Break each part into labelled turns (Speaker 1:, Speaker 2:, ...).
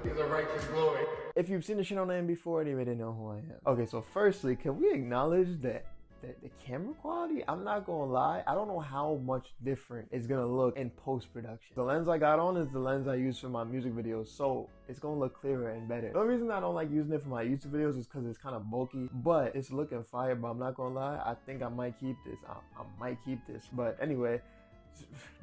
Speaker 1: He's a righteous glory. If you've seen the channel name before, you already know who I am. Okay, so firstly, can we acknowledge that the camera quality, I'm not gonna lie, I don't know how much different it's gonna look in post-production. The lens I got on is the lens I use for my music videos, so it's gonna look clearer and better. The only reason I don't like using it for my YouTube videos is because it's kind of bulky, but it's looking fire. But I'm not gonna lie, I think I might keep this. I might keep this. But anyway,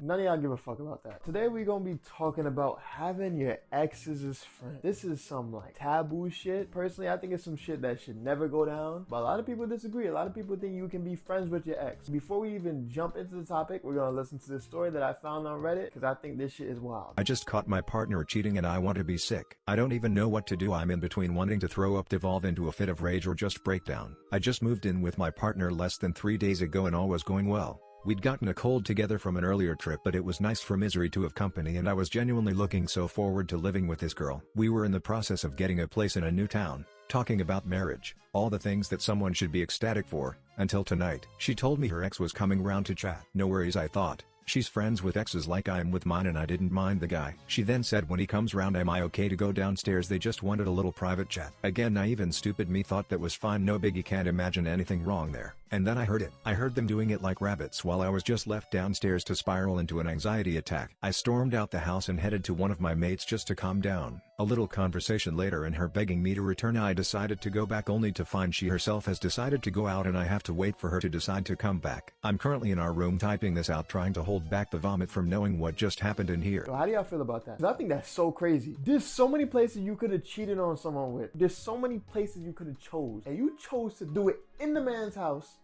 Speaker 1: none of y'all give a fuck about that. Today we're gonna be talking about having your exes as friends. This is some like taboo shit. Personally, I think it's some shit that should never go down, but a lot of people disagree. A lot of people think you can be friends with your ex. Before we even jump into the topic, we're gonna listen to this story that I found on Reddit because I think this shit is wild.
Speaker 2: I just caught my partner cheating and I want to be sick. I don't even know what to do. I'm in between wanting to throw up, devolve into a fit of rage, or just break down. I just moved in with my partner less than 3 days ago and all was going well. We'd gotten a cold together from an earlier trip, but it was nice for misery to have company, and I was genuinely looking so forward to living with this girl. We were in the process of getting a place in a new town, talking about marriage, all the things that someone should be ecstatic for, until tonight. She told me her ex was coming round to chat. No worries, I thought. She's friends with exes like I am with mine, and I didn't mind the guy. She then said when he comes round, am I okay to go downstairs? They just wanted a little private chat. Again, naive and stupid me thought that was fine, no biggie, can't imagine anything wrong there. And then I heard it. I heard them doing it like rabbits while I was just left downstairs to spiral into an anxiety attack. I stormed out the house and headed to one of my mates just to calm down. A little conversation later and her begging me to return, I decided to go back, only to find she herself has decided to go out and I have to wait for her to decide to come back. I'm currently in our room typing this out, trying to hold back the vomit from knowing what just happened in here.
Speaker 1: So how do y'all feel about that? 'Cause I think that's so crazy. There's so many places you could have cheated on someone with. There's so many places you could have chose, and you chose to do it in the man's house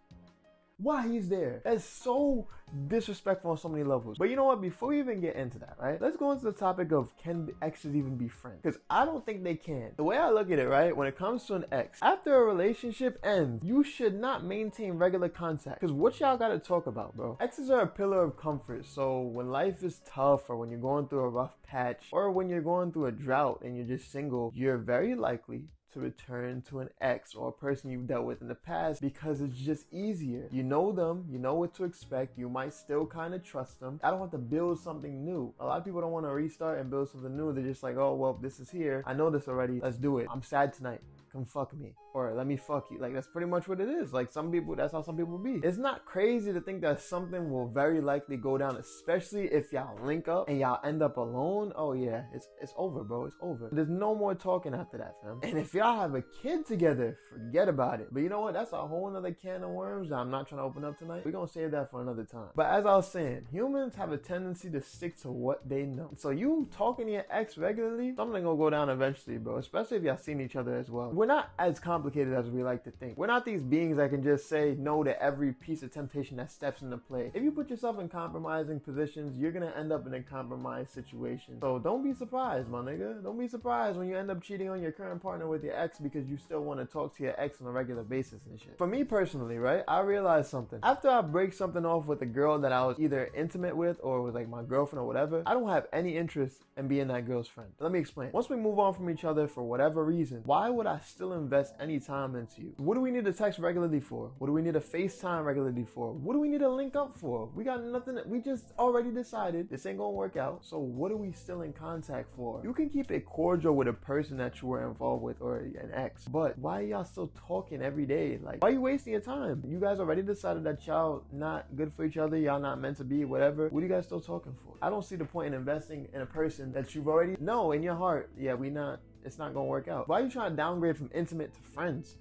Speaker 1: while he's there. That's so disrespectful on so many levels. But you know what? Before we even get into that, right? Let's go into the topic of, can exes even be friends? Because I don't think they can. The way I look at it, right? When it comes to an ex, after a relationship ends, you should not maintain regular contact. Because what y'all gotta talk about, bro? Exes are a pillar of comfort. So when life is tough, or when you're going through a rough patch, or when you're going through a drought and you're just single, you're very likely to return to an ex or a person you've dealt with in the past because it's just easier. You know them, you know what to expect, you might still kind of trust them. I don't have to build something new. A lot of people don't want to restart and build something new. They're just like, oh, well, this is here. I know this already. Let's do it. I'm sad tonight. Come fuck me. Or let me fuck you. Like, that's pretty much what it is. Like, some people, that's how some people be. It's not crazy to think that something will very likely go down, especially if y'all link up and y'all end up alone. Oh yeah, it's over, bro. It's over. There's no more talking after that, fam. And if y'all have a kid together, forget about it. But you know what? That's a whole nother can of worms that I'm not trying to open up tonight. We're gonna save that for another time. But as I was saying, humans have a tendency to stick to what they know. So you talking to your ex regularly, something gonna go down eventually, bro. Especially if y'all seen each other as well. We're not as complicated as we like to think. We're not these beings that can just say no to every piece of temptation that steps into play. If you put yourself in compromising positions, you're gonna end up in a compromised situation. So don't be surprised, my nigga. Don't be surprised when you end up cheating on your current partner with your ex because you still want to talk to your ex on a regular basis and shit. For me personally, right, I realized something. After I break something off with a girl that I was either intimate with or was like my girlfriend or whatever, I don't have any interest in being that girl's friend. Let me explain. Once we move on from each other for whatever reason, why would I still invest any time into you? What do we need to text regularly for? What do we need to FaceTime regularly for? What do we need to link up for? We got nothing. We just already decided this ain't gonna work out. So what are we still in contact for? You can keep it cordial with a person that you were involved with or an ex, but why are y'all still talking every day? Like, why are you wasting your time? You guys already decided that y'all not good for each other. Y'all not meant to be, whatever. What are you guys still talking for? I don't see the point in investing in a person that you've already know in your heart, yeah, it's not gonna work out. Why are you trying to downgrade from intimate to friends?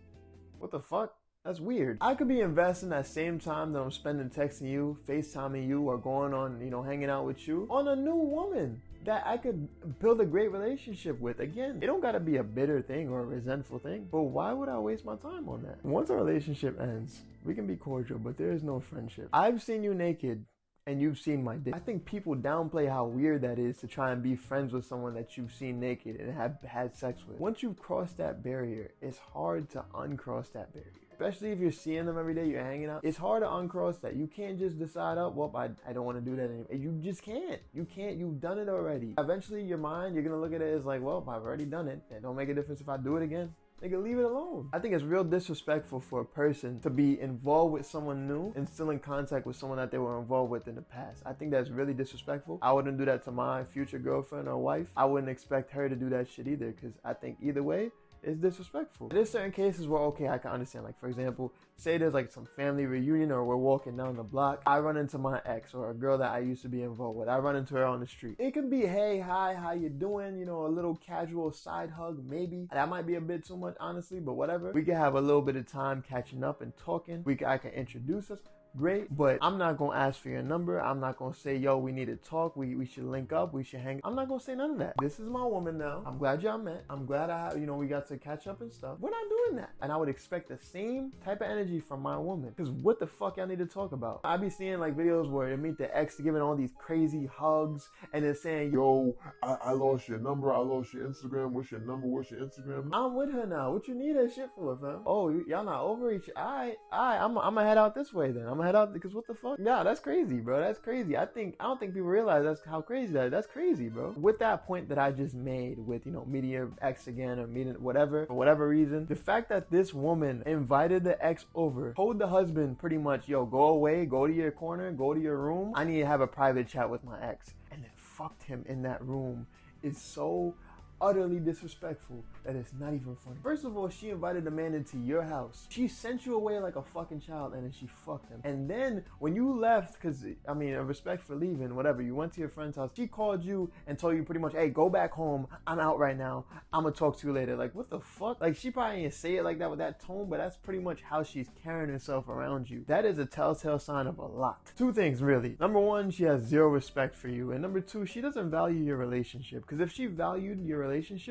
Speaker 1: What the fuck? That's weird. I could be investing that same time that I'm spending texting you, FaceTiming you, or going on, hanging out with you on a new woman that I could build a great relationship with. Again, it don't gotta be a bitter thing or a resentful thing, but why would I waste my time on that? Once a relationship ends, we can be cordial, but there is no friendship. I've seen you naked and you've seen my dick. I think people downplay how weird that is to try and be friends with someone that you've seen naked and have had sex with. Once you've crossed that barrier, it's hard to uncross that barrier. Especially if you're seeing them every day, you're hanging out. It's hard to uncross that. You can't just decide, oh, well, I don't want to do that anymore. You just can't. You can't. You've done it already. Eventually, your mind, you're going to look at it as like, well, I've already done it. It don't make a difference if I do it again. Nigga, leave it alone. I think it's real disrespectful for a person to be involved with someone new and still in contact with someone that they were involved with in the past. I think that's really disrespectful. I wouldn't do that to my future girlfriend or wife. I wouldn't expect her to do that shit either, because I think either way, it's disrespectful. There's certain cases where, okay, I can understand. Like, for example, say there's like some family reunion or we're walking down the block. I run into my ex or a girl that I used to be involved with. I run into her on the street. It could be, hey, hi, how you doing? You know, a little casual side hug, maybe. That might be a bit too much, honestly, but whatever. We can have a little bit of time catching up and talking. I can introduce us. Great, but I'm not gonna ask for your number. I'm not gonna say, yo, we need to talk. We should link up. We should hang. I'm not gonna say none of that. This is my woman now. I'm glad y'all met. I'm glad we got to catch up and stuff. We're not doing that. And I would expect the same type of energy from my woman. Because what the fuck y'all need to talk about? I be seeing like videos where they meet the ex giving all these crazy hugs and then saying,
Speaker 3: yo, I lost your number. I lost your Instagram. What's your number? What's your Instagram?
Speaker 1: I'm with her now. What you need that shit for, fam? Oh, y'all not over each other. All right. I'm gonna head out this way then. I'm gonna head out because what the fuck? Nah, that's crazy, bro. That's crazy. I don't think people realize that's how crazy that is. That's crazy, bro. With that point that I just made with, meeting your ex again or meeting whatever, for whatever reason, the fact that this woman invited the ex over, told the husband pretty much, yo, go away, go to your corner, go to your room. I need to have a private chat with my ex. And then fucked him in that room is so utterly disrespectful that it's not even funny. First of all, she invited the man into your house. She sent you away like a fucking child and then she fucked him. And then when you left, because a respect for leaving, whatever, you went to your friend's house, she called you and told you pretty much, hey, go back home. I'm out right now. I'm gonna talk to you later. Like, what the fuck? Like, she probably didn't say it like that with that tone, but that's pretty much how she's carrying herself around you. That is a telltale sign of a lot. Two things, really. Number one, she has zero respect for you. And number two, she doesn't value your relationship. Because if she valued your relationship,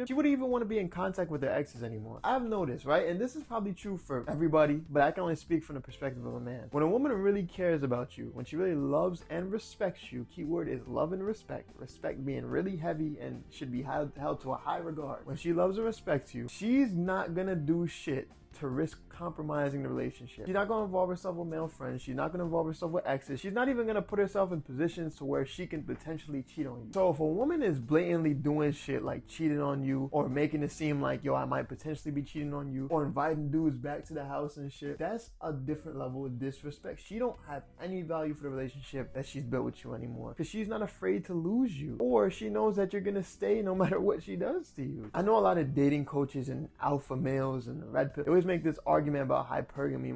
Speaker 1: she wouldn't even want to be in contact with her exes anymore. I've noticed, right? And this is probably true for everybody, but I can only speak from the perspective of a man. When a woman really cares about you, when she really loves and respects you, keyword is love and respect. Respect being really heavy and should be held to a high regard. When she loves and respects you, she's not gonna do shit to risk compromising the relationship. She's not going to involve herself with male friends. She's not going to involve herself with exes. She's not even going to put herself in positions to where she can potentially cheat on you. So if a woman is blatantly doing shit like cheating on you or making it seem like, yo, I might potentially be cheating on you or inviting dudes back to the house and shit, that's a different level of disrespect. She don't have any value for the relationship that she's built with you anymore because she's not afraid to lose you, or she knows that you're going to stay no matter what she does to you. I know a lot of dating coaches and alpha males and red pill, they always make this argument about hypergamy.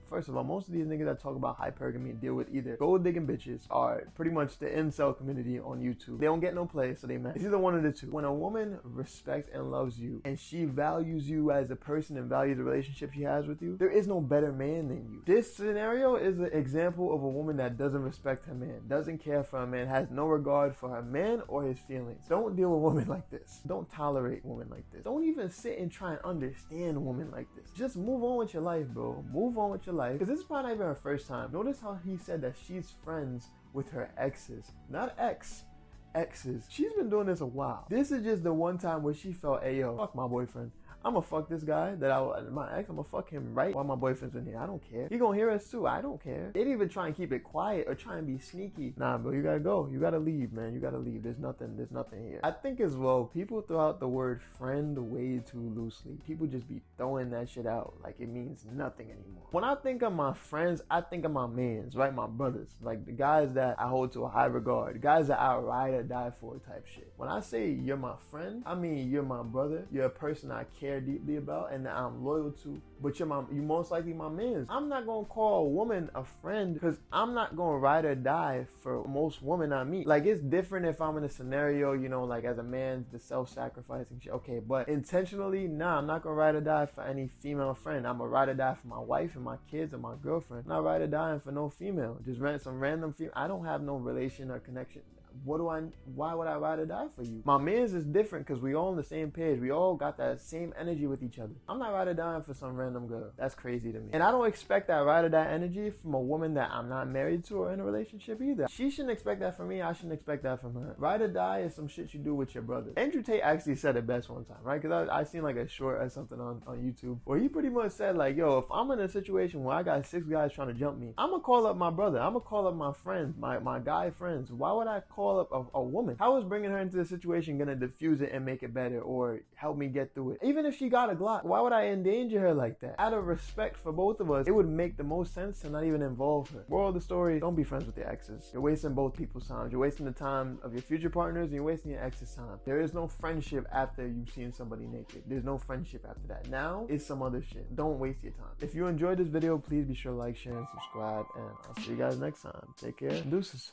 Speaker 1: First of all, most of these niggas that talk about hypergamy deal with either gold digging bitches or pretty much the incel community on YouTube. They don't get no play, so they mess. It's either one of the two. When a woman respects and loves you and she values you as a person and values the relationship she has with you, there is no better man than you. This scenario is an example of a woman that doesn't respect her man, doesn't care for a man, has no regard for her man or his feelings. Don't deal with women like this. Don't tolerate women like this. Don't even sit and try and understand women like this. Just move on with your life, bro. Move on with your life. Because this is probably not even her first time. Notice how he said that she's friends with her exes. Not exes. She's been doing this a while. This is just the one time where she felt, hey, yo, fuck my boyfriend. I'm gonna fuck this guy my ex, I'm gonna fuck him right while my boyfriend's in here. I don't care. He gonna hear us too. I don't care. They didn't even try and keep it quiet or try and be sneaky. Nah, bro, you gotta go. You gotta leave, man. You gotta leave. There's nothing here. I think as well, people throw out the word friend way too loosely. People just be throwing that shit out like it means nothing anymore. When I think of my friends, I think of my mans, right? My brothers. Like the guys that I hold to a high regard. The guys that I ride or die for type shit. When I say you're my friend, I mean you're my brother. You're a person I care deeply about and that I'm loyal to, but you most likely my man. I'm not gonna call a woman a friend because I'm not gonna ride or die for most women I meet. Like, it's different if I'm in a scenario, like as a man, the self-sacrificing shit, okay, but intentionally, nah, I'm not gonna ride or die for any female friend. I'm gonna ride or die for my wife and my kids and my girlfriend. I'm not ride or dying for no female, just some random female. I don't have no relation or connection. Why would I ride or die for you? My man's is different because we all on the same page. We all got that same energy with each other. I'm not ride or dying for some random girl. That's crazy to me. And I don't expect that ride or die energy from a woman that I'm not married to or in a relationship either. She shouldn't expect that from me. I shouldn't expect that from her. Ride or die is some shit you do with your brother. Andrew Tate actually said it best one time, right? Because I seen like a short or something on YouTube where he pretty much said like, yo, if I'm in a situation where I got 6 guys trying to jump me, I'm gonna call up my brother. I'm gonna call up my friends, my guy friends. Why would I call call up a woman? How is bringing her into the situation gonna diffuse it and make it better or help me get through it? Even if she got a Glock, why would I endanger her like that? Out of respect for both of us, it would make the most sense to not even involve her. Moral of the story, don't be friends with your exes. You're wasting both people's time. You're wasting the time of your future partners and you're wasting your ex's time. There is no friendship after you've seen somebody naked. There's no friendship after that. Now, it's some other shit. Don't waste your time. If you enjoyed this video, please be sure to like, share, and subscribe, and I'll see you guys next time. Take care. Deuces.